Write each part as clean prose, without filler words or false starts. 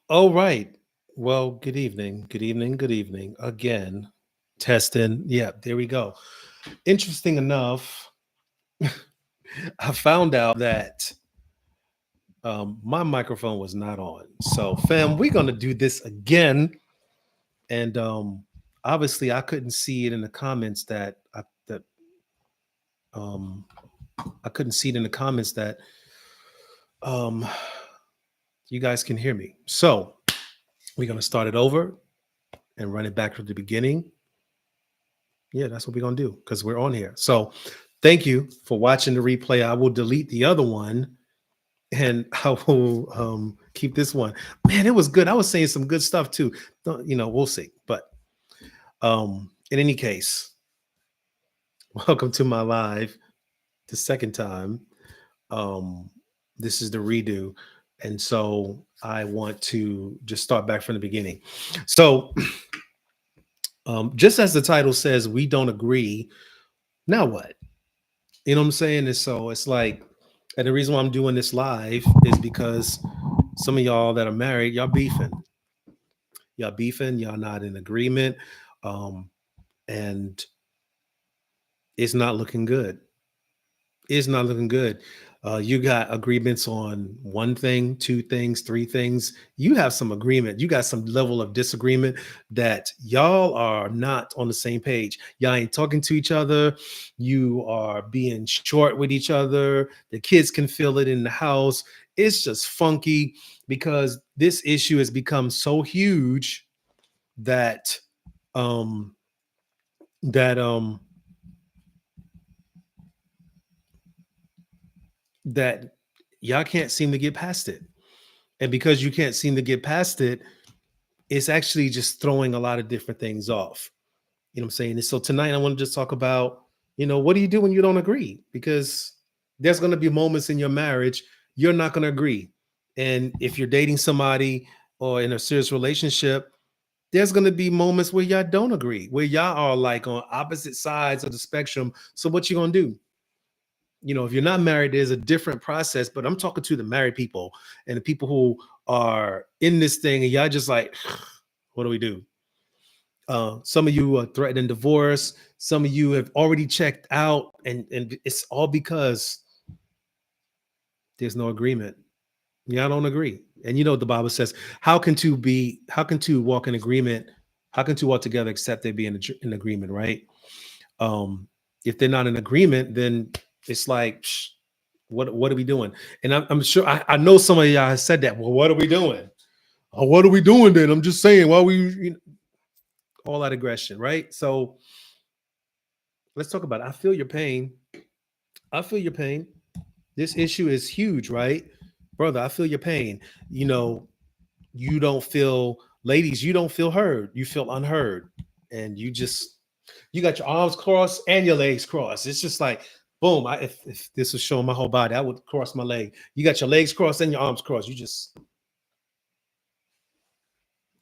All right. Well, good evening. Good evening. Good evening. Again, testing. Yeah, there we go. Interesting enough, I found out that my microphone was not on. So, fam, we're going to do this again. And obviously, I couldn't see it in the comments um, I couldn't see it in the comments that um, you guys can hear me. So, we're going to start it over and run it back to the beginning. Yeah, that's what we're gonna do because we're on here. So thank you for watching the replay. I will delete the other one and I will keep this one. Man, it was good. I was saying some good stuff too. We'll see. But in any case, welcome to my live the second time. Um, this is the redo. And so I want to just start back from the beginning. So just as the title says, we don't agree. Now what? You know what I'm saying? And so it's like, and the reason why I'm doing this live is because some of y'all that are married, y'all beefing. Y'all beefing, y'all not in agreement. Um, and it's not looking good. It's not looking good. You got agreements on one thing, two things, three things. You have some agreement. You got some level of disagreement that y'all are not on the same page. Y'all ain't talking to each other. You are being short with each other. The kids can feel it in the house. It's just funky because this issue has become so huge that um that that y'all can't seem to get past it. And because you can't seem to get past it, it's actually just throwing a lot of different things off. You know what I'm saying? And so tonight I want to just talk about, what do you do when you don't agree? Because there's going to be moments in your marriage you're not going to agree. And if you're dating somebody or in a serious relationship, there's going to be moments where y'all don't agree, where y'all are like on opposite sides of the spectrum. So what you going to do? If you're not married, there's a different process, but I'm talking to the married people and the people who are in this thing and y'all just like, what do we do? Some of you are threatening divorce. Some of you have already checked out, and it's all because there's no agreement. Y'all don't agree. And you know what the Bible says, how can two walk in agreement? How can two walk together except they be in agreement, right? Um, if they're not in agreement, then it's like, what are we doing? And I'm sure I know some of y'all have said that. Well, what are we doing? Oh, what are we doing then? I'm just saying, why we all that aggression, right? So let's talk about it. I feel your pain. I feel your pain. This issue is huge, right? Brother, I feel your pain. You know, you don't feel, ladies, you don't feel heard. You feel unheard. And you got your arms crossed and your legs crossed. It's just like, boom. If this was showing my whole body, I would cross my leg. You got your legs crossed and your arms crossed.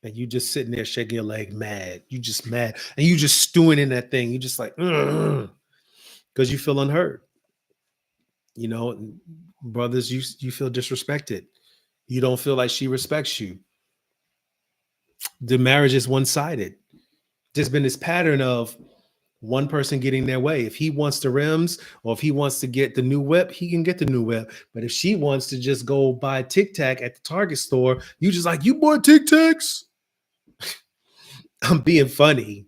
And you just sitting there shaking your leg mad. You just mad. And you just stewing in that thing. You just like, because you feel unheard. You know, brothers, you feel disrespected. You don't feel like she respects you. The marriage is one-sided. There's been this pattern of one person getting their way. If he wants the rims or if he wants to get the new whip, he can get the new whip. But if she wants to just go buy Tic Tac at the Target store, you just like, you bought Tic Tacs? I'm being funny,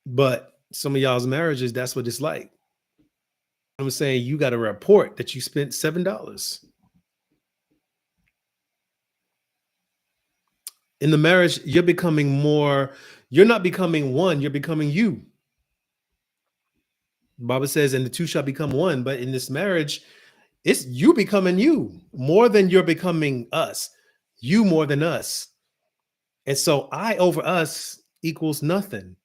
but some of y'all's marriages, that's what it's like. I'm saying you got a report that you spent $7 in the marriage. You're not becoming one, you're becoming you. The Bible says, and the two shall become one. But in this marriage, it's you becoming you more than you're becoming us, you more than us. And so I over us equals nothing.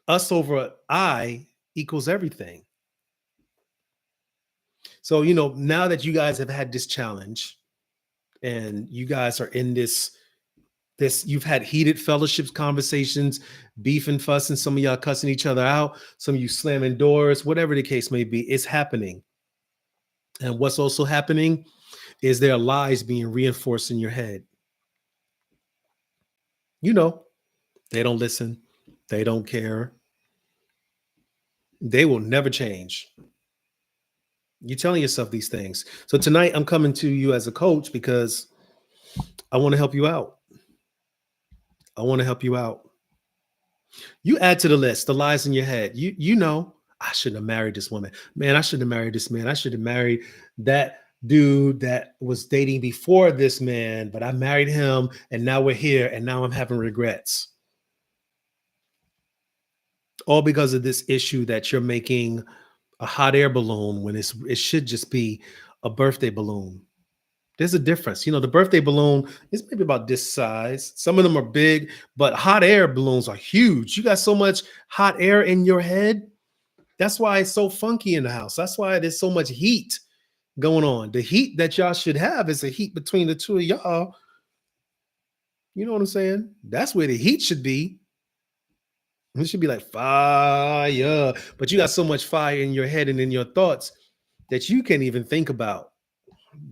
Us over I equals everything. So, now that you guys have had this challenge and you guys are in this you've had heated fellowships, conversations, beef and fuss, and some of y'all cussing each other out, some of you slamming doors, whatever the case may be, it's happening. And what's also happening is there are lies being reinforced in your head. You know, they don't listen. They don't care. They will never change. You're telling yourself these things. So tonight I'm coming to you as a coach because I want to help you out. I want to help you out. You add to the list the lies in your head. You know, I shouldn't have married this woman. Man, I shouldn't have married this man. I should have married that dude that was dating before this man, but I married him and now we're here and now I'm having regrets. All because of this issue that you're making a hot air balloon when it should just be a birthday balloon. There's a difference. You know, the birthday balloon is maybe about this size. Some of them are big, but hot air balloons are huge. You got so much hot air in your head. That's why it's so funky in the house. That's why there's so much heat going on. The heat that y'all should have is a heat between the two of y'all. You know what I'm saying? That's where the heat should be. It should be like fire. But you got so much fire in your head and in your thoughts that you can't even think about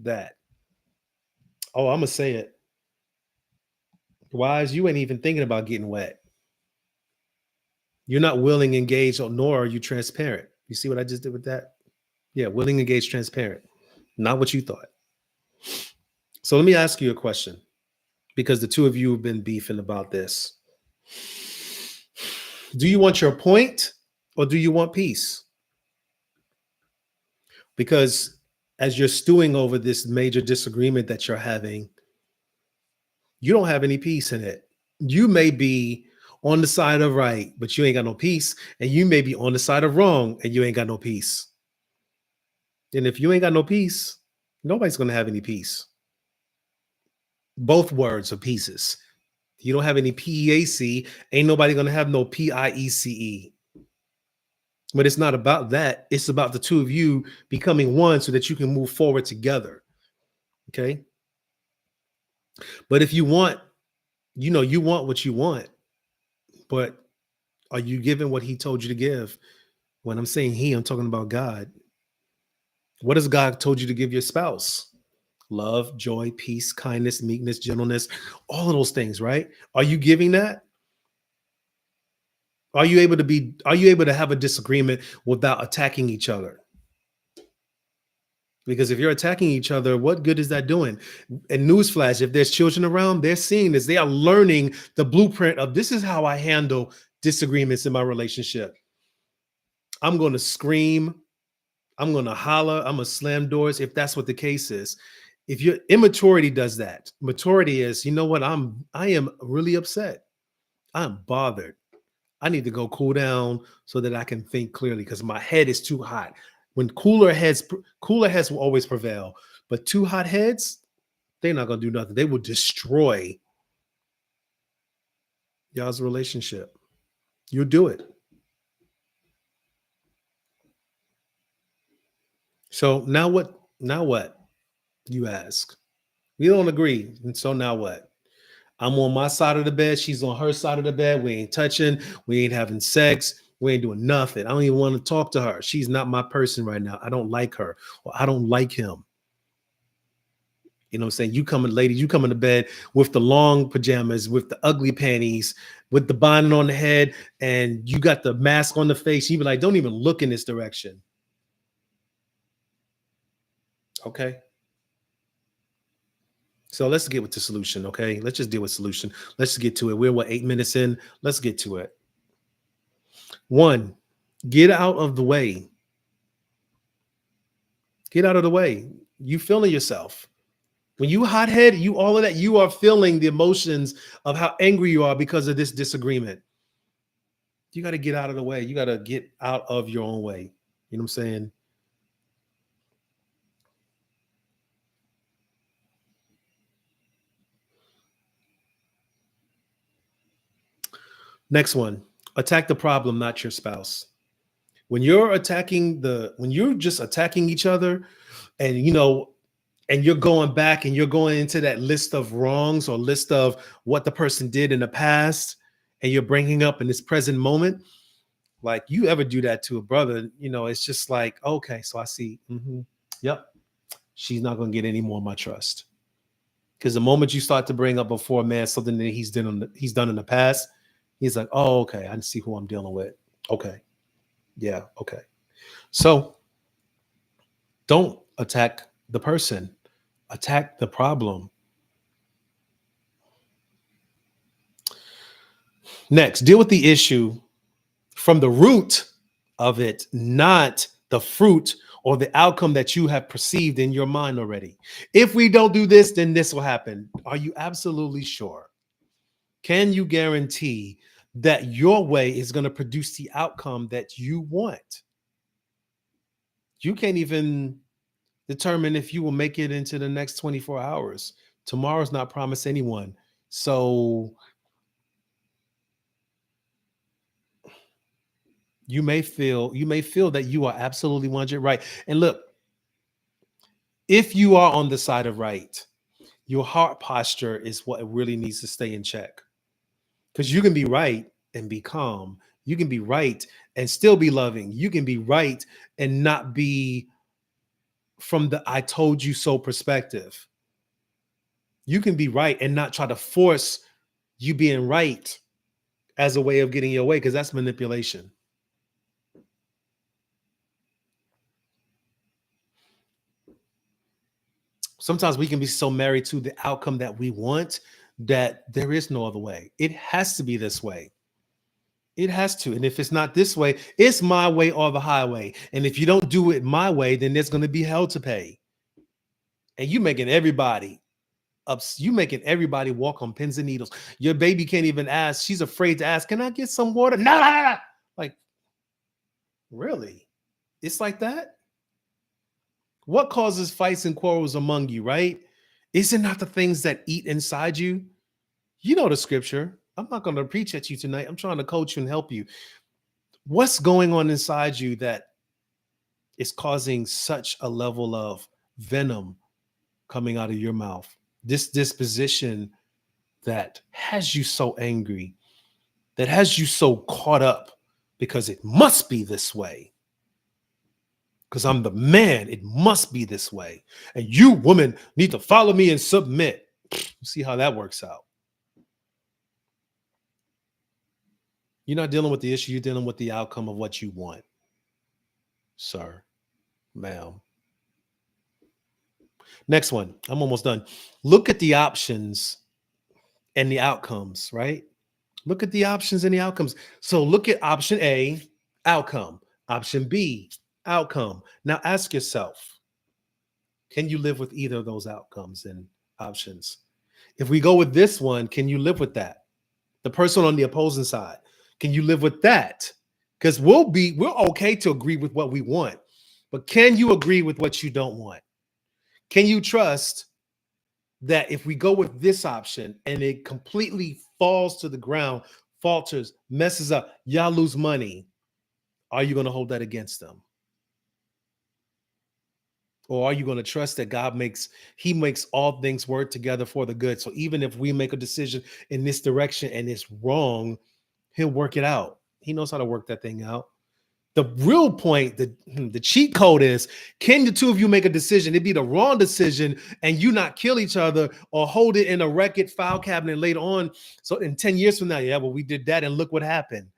that. Oh, I'm going to say it. Why is you ain't even thinking about getting wet? You're not willing, engaged, nor are you transparent. You see what I just did with that? Yeah, willing, engaged, transparent. Not what you thought. So let me ask you a question because the two of you have been beefing about this. Do you want your point or do you want peace? Because as you're stewing over this major disagreement that you're having, you don't have any peace in it. You may be on the side of right, but you ain't got no peace. And you may be on the side of wrong and you ain't got no peace. And if you ain't got no peace, nobody's going to have any peace. Both words are pieces. You don't have any PEAC, ain't nobody going to have no PIECE. But it's not about that. It's about the two of you becoming one so that you can move forward together. Okay. But if you want, you want what you want, but are you giving what he told you to give? When I'm saying he, I'm talking about God. What has God told you to give your spouse? Love, joy, peace, kindness, meekness, gentleness, all of those things, right? Are you giving that? Are you able to have a disagreement without attacking each other? Because if you're attacking each other, what good is that doing? And newsflash, if there's children around, they're seeing this. They are learning the blueprint of this is how I handle disagreements in my relationship. I'm going to scream. I'm going to holler. I'm going to slam doors if that's what the case is. If your immaturity does that, maturity is, you know what? I am really upset. I'm bothered. I need to go cool down so that I can think clearly because my head is too hot. When cooler heads will always prevail, but too hot heads, they're not gonna do nothing. They will destroy y'all's relationship. You'll do it. So now what? Now what? You ask. We don't agree, and so now what? I'm on my side of the bed. She's on her side of the bed. We ain't touching. We ain't having sex. We ain't doing nothing. I don't even want to talk to her. She's not my person right now. I don't like her, or I don't like him. You know what I'm saying? You coming, ladies, you coming to bed with the long pajamas, with the ugly panties, with the bonnet on the head, and you got the mask on the face. You be like, don't even look in this direction. Okay. So let's get with the solution. Okay. Let's just deal with solution. Let's just get to it. We're 8 minutes in? Let's get to it. One, get out of the way. Get out of the way. You feeling yourself. When you hothead, you all of that, you are feeling the emotions of how angry you are because of this disagreement. You got to get out of the way. You got to get out of your own way. You know what I'm saying? Next one, attack the problem, not your spouse. When you're just attacking each other and and you're going back and you're going into that list of wrongs or list of what the person did in the past and you're bringing up in this present moment, like you ever do that to a brother, it's just like, okay, so I see. Yep. She's not going to get any more of my trust. Because the moment you start to bring up before a man something that he's done in the past, he's like, oh, okay, I see who I'm dealing with. Okay. Yeah, okay. So don't attack the person, attack the problem. Next, deal with the issue from the root of it, not the fruit or the outcome that you have perceived in your mind already. If we don't do this, then this will happen. Are you absolutely sure? Can you guarantee that your way is going to produce the outcome that you want? You can't even determine if you will make it into the next 24 hours. Tomorrow's not promised anyone. So you may feel that you are absolutely 100 right. And look, if you are on the side of right, your heart posture is what really needs to stay in check. Because you can be right and be calm. You can be right and still be loving. You can be right and not be from the I told you so perspective. You can be right and not try to force you being right as a way of getting your way, because that's manipulation. Sometimes we can be so married to the outcome that we want that there is no other way. It has to be this way. It has to. And if it's not this way, it's my way or the highway. And if you don't do it my way, then there's going to be hell to pay. And you making everybody walk on pins and needles. Your baby can't even ask. She's afraid to ask, can I get some water? No, no, no, no. Like, really? It's like that? What causes fights and quarrels among you, right? Is it not the things that eat inside you? You know the scripture. I'm not going to preach at you tonight. I'm trying to coach you and help you. What's going on inside you that is causing such a level of venom coming out of your mouth? This disposition that has you so angry, that has you so caught up because it must be this way. Because I'm the man, it must be this way. And you, women, need to follow me and submit. See how that works out. You're not dealing with the issue, you're dealing with the outcome of what you want, sir, ma'am. Next one. I'm almost done. Look at the options and the outcomes, right? Look at the options and the outcomes. So look at option A, outcome. Option B, outcome. Now ask yourself, can you live with either of those outcomes and options? If we go with this one, can you live with that? The person on the opposing side, can you live with that? Because we're okay to agree with what we want, but can you agree with what you don't want? Can you trust that if we go with this option and it completely falls to the ground, falters, messes up, y'all lose money, are you going to hold that against them? Or are you going to trust that he makes all things work together for the good? So even if we make a decision in this direction and it's wrong, he'll work it out. He knows how to work that thing out. The real point, the cheat code is, can the two of you make a decision? It'd be the wrong decision and you not kill each other or hold it in a record file cabinet later on. So in 10 years from now, yeah, well, we did that and look what happened.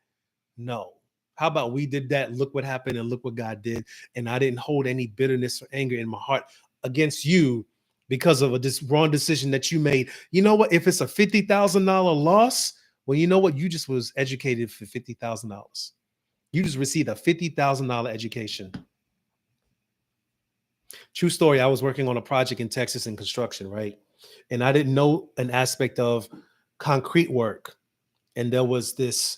No. How about we did that, look what happened, and look what God did. And I didn't hold any bitterness or anger in my heart against you because of this wrong decision that you made. You know what? If it's a $50,000 loss, well, you know what? You just was educated for $50,000. You just received a $50,000 education. True story. I was working on a project in Texas in construction, right? And I didn't know an aspect of concrete work. And there was this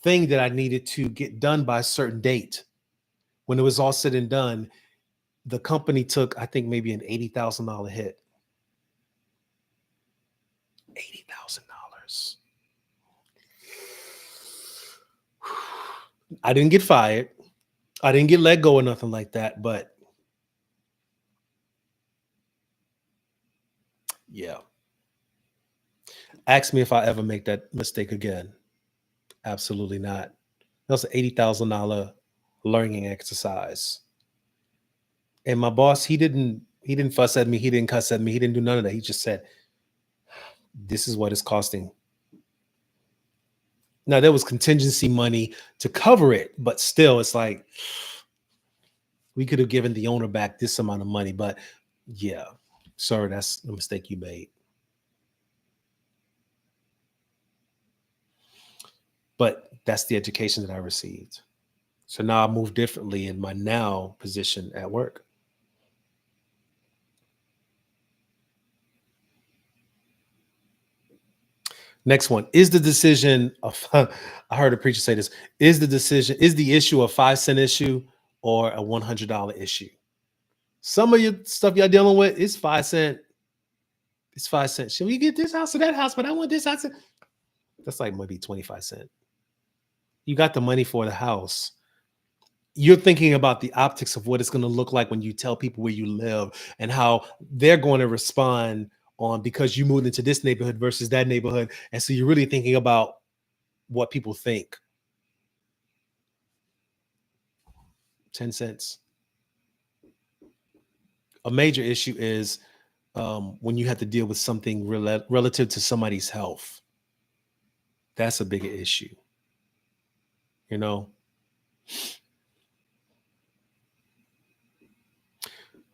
thing that I needed to get done by a certain date. When it was all said and done, the company took, I think, maybe an $80,000 hit. $80,000. I didn't get fired. I didn't get let go or nothing like that, but yeah. Ask me if I ever make that mistake again. Absolutely not. That was an $80,000 learning exercise. And my boss, he didn't fuss at me, he didn't cuss at me, he didn't do none of that. He just said, This is what it's costing. Now there was contingency money to cover it, but still, it's like we could have given the owner back this amount of money. But yeah, sir, that's the mistake you made. But that's the education that I received. So now I move differently in my now position at work. Next one is the decision of, I heard a preacher say this, is the issue a 5 cent issue or a $100 issue? Some of your stuff y'all dealing with is 5 cent. It's 5 cents. Should we get this house or that house? But I want this house. That's like maybe 25 cents. You got the money for the house. You're thinking about the optics of what it's going to look like when you tell people where you live and how they're going to respond on because you moved into this neighborhood versus that neighborhood. And so you're really thinking about what people think. 10 cents. A major issue is when you have to deal with something relative to somebody's health. That's a bigger issue. You know,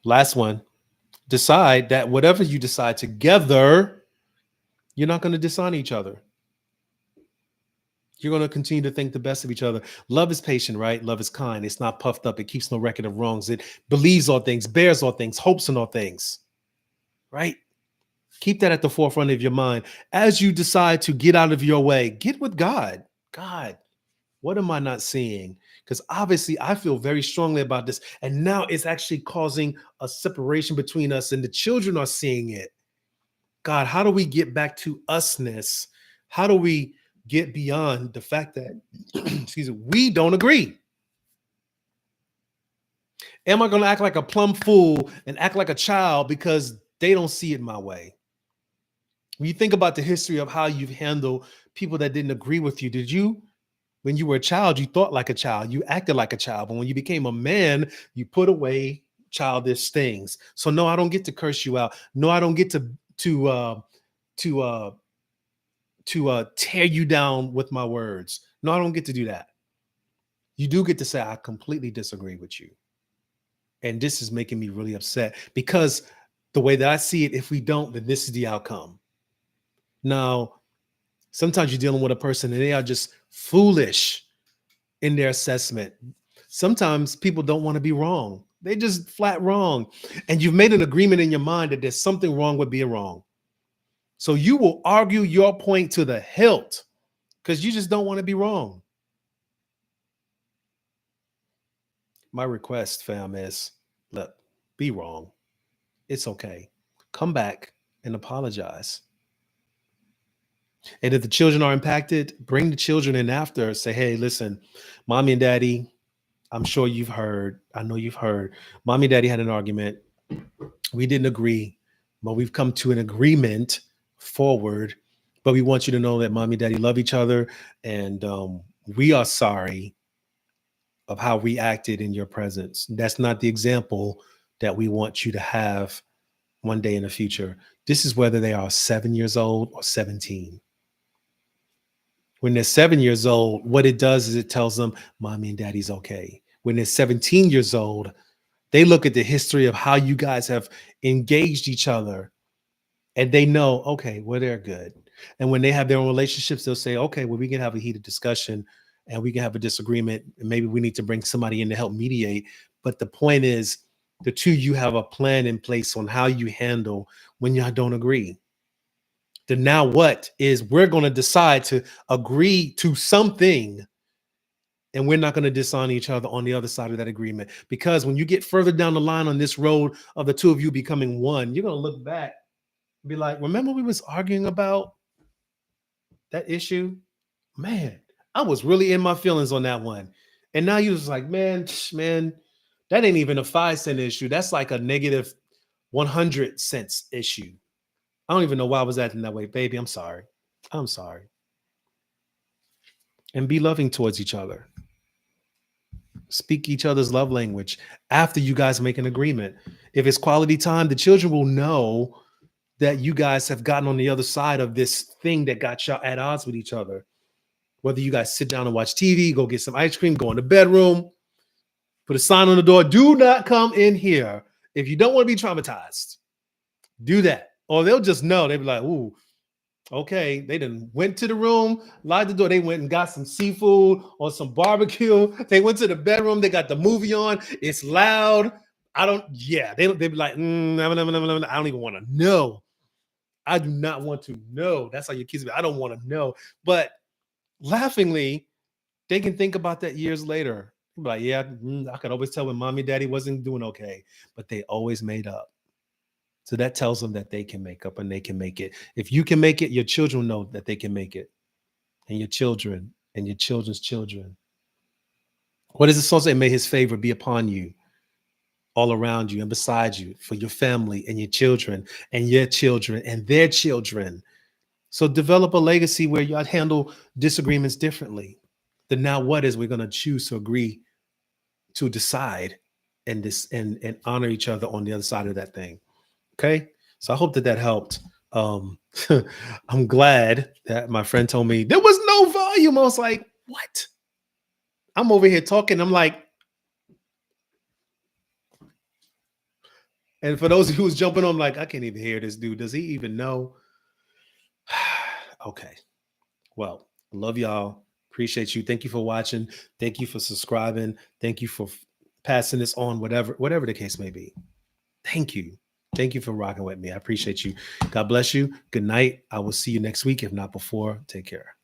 last one, decide that whatever you decide together, you're not going to dishonor each other. You're going to continue to think the best of each other. Love is patient, right? Love is kind. It's not puffed up. It keeps no record of wrongs. It believes all things, bears all things, hopes in all things, right? Keep that at the forefront of your mind. As you decide to get out of your way, get with God. God, what am I not seeing? Because obviously I feel very strongly about this. And now it's actually causing a separation between us and the children are seeing it. God, how do we get back to usness? How do we get beyond the fact that, excuse me, we don't agree? Am I going to act like a plumb fool and act like a child because they don't see it my way? When you think about the history of how you've handled people that didn't agree with you, when you were a child, you thought like a child, you acted like a child. But when you became a man, you put away childish things. So no, I don't get to curse you out. No, I don't get to tear you down with my words. No, I don't get to do that. You do get to say, I completely disagree with you. And this is making me really upset because the way that I see it, if we don't, then this is the outcome. Now, sometimes you're dealing with a person and they are just foolish in their assessment. Sometimes people don't want to be wrong. They just flat wrong. And you've made an agreement in your mind that there's something wrong with being wrong. So you will argue your point to the hilt because you just don't want to be wrong. My request, fam, is look, be wrong. It's okay. Come back and apologize. And if the children are impacted, bring the children in after. Say, hey, listen, mommy and daddy, I'm sure you've heard. I know you've heard. Mommy and daddy had an argument. We didn't agree, but we've come to an agreement forward. But we want you to know that mommy and daddy love each other. And we are sorry of how we acted in your presence. That's not the example that we want you to have one day in the future. This is whether they are 7 years old or 17. When they're 7 years old, what it does is it tells them mommy and daddy's okay. When they're 17 years old, they look at the history of how you guys have engaged each other and they know, okay, well, they're good. And when they have their own relationships, they'll say, okay, well, we can have a heated discussion and we can have a disagreement. And maybe we need to bring somebody in to help mediate. But the point is, the two, you have a plan in place on how you handle when y'all don't agree. The now what is we're going to decide to agree to something and we're not going to dishonor each other on the other side of that agreement. Because when you get further down the line on this road of the two of you becoming one, you're going to look back and be like, remember we was arguing about that issue? Man, I was really in my feelings on that one. And now you're just like, man, that ain't even a 5 cent issue. That's like a negative 100 cents issue. I don't even know why I was acting that way. Baby, I'm sorry. I'm sorry. And be loving towards each other. Speak each other's love language after you guys make an agreement. If it's quality time, the children will know that you guys have gotten on the other side of this thing that got y'all at odds with each other. Whether you guys sit down and watch TV, go get some ice cream, go in the bedroom, put a sign on the door, do not come in here. If you don't want to be traumatized, do that. Or they'll just know. They'll be like, ooh, okay. They done went to the room, locked the door. They went and got some seafood or some barbecue. They went to the bedroom. They got the movie on. It's loud. They'll be like, I don't even want to know. I do not want to know. That's how your kids be. I don't want to know. But laughingly, they can think about that years later. Like, yeah, I could always tell when mommy and daddy wasn't doing okay, but they always made up. So that tells them that they can make up and they can make it. If you can make it, your children know that they can make it. And your children and your children's children. What does the song say? May his favor be upon you, all around you and beside you, for your family and your children and your children and their children. So develop a legacy where y'all handle disagreements differently. The now what is we're going to choose to agree to decide and honor each other on the other side of that thing. Okay. So I hope that helped. I'm glad that my friend told me there was no volume. I was like, what? I'm over here talking. I'm like, and for those who was jumping on, like, I can't even hear this dude. Does he even know? Okay. Well, love y'all. Appreciate you. Thank you for watching. Thank you for subscribing. Thank you for passing this on, whatever the case may be. Thank you. Thank you for rocking with me. I appreciate you. God bless you. Good night. I will see you next week, if not before. Take care.